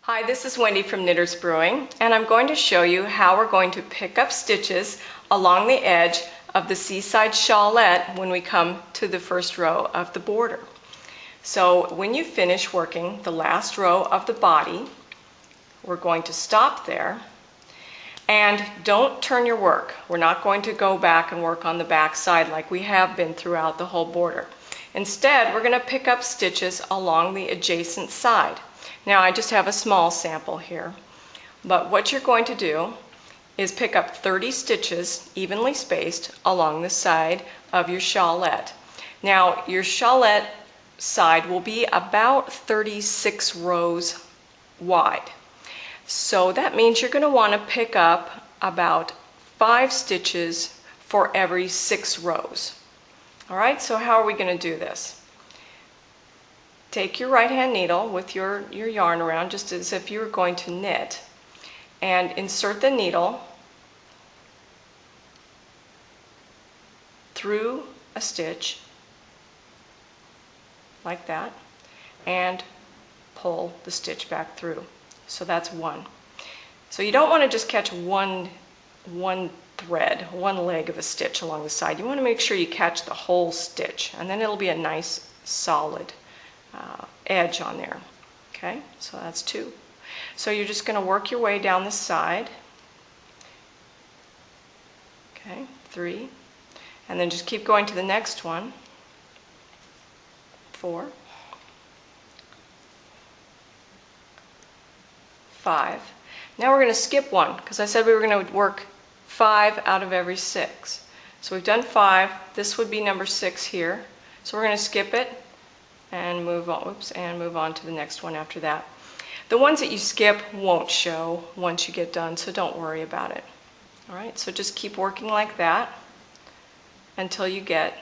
Hi, this is Wendy from Knitters Brewing, and I'm going to show you how we're going to pick up stitches along the edge of the Seaside Shawlette when we come to the first row of the border. So when you finish working the last row of the body, we're going to stop there, and don't turn your work. We're not going to go back and work on the back side like we have been throughout the whole border. Instead, we're going to pick up stitches along the adjacent side. Now I just have a small sample here, but what you're going to do is pick up 30 stitches evenly spaced along the side of your shawlette. Now your shawlette side will be about 36 rows wide. So that means you're going to want to pick up about 5 stitches for every 6 rows. Alright, so how are we going to do this? Take your right hand needle with your yarn around just as if you were going to knit, and insert the needle through a stitch like that and pull the stitch back through. So that's one. So you don't want to just catch one thread, one leg of a stitch along the side. You want to make sure you catch the whole stitch, and then it'll be a nice solid edge on there. Okay, so that's 2. So you're just going to work your way down the side. Okay, 3, and then just keep going to the next one. 4, 5. Now we're going to skip one because I said we were going to work 5 out of every 6. So we've done 5. This would be number 6 here. So we're going to skip it and move on, and move on to the next one after that. The ones that you skip won't show once you get done, so don't worry about it. Alright, so just keep working like that until you get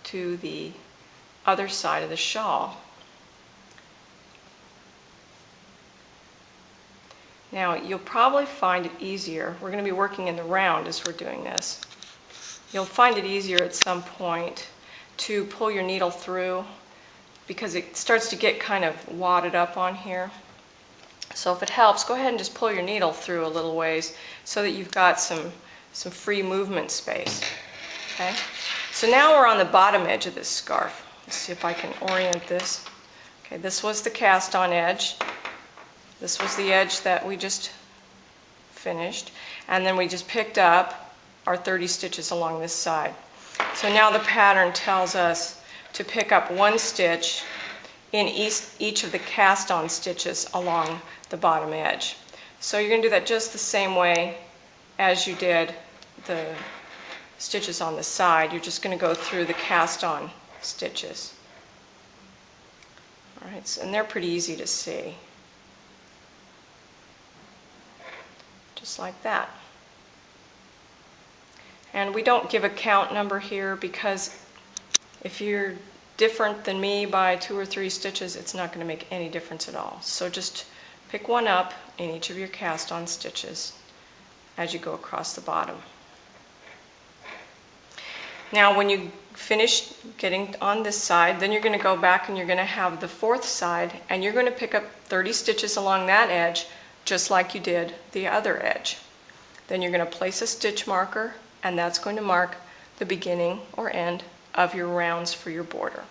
to the other side of the shawl. Now you'll probably find it easier, we're going to be working in the round as we're doing this, you'll find it easier at some point to pull your needle through because it starts to get kind of wadded up on here. So if it helps, go ahead and just pull your needle through a little ways so that you've got some free movement space. Okay? So now we're on the bottom edge of this scarf. Let's see if I can orient this. Okay, this was the cast on edge. This was the edge that we just finished. And then we just picked up our 30 stitches along this side. So now the pattern tells us to pick up 1 stitch in each of the cast on stitches along the bottom edge. So you're going to do that just the same way as you did the stitches on the side. You're just going to go through the cast on stitches. Alright, so, and they're pretty easy to see. Just like that. And we don't give a count number here because if you're different than me by 2 or 3 stitches, it's not going to make any difference at all. So just pick one up in each of your cast on stitches as you go across the bottom. Now when you finish getting on this side, then you're going to go back and you're going to have the 4th side, and you're going to pick up 30 stitches along that edge just like you did the other edge. Then you're going to place a stitch marker, and that's going to mark the beginning or end of your rounds for your border.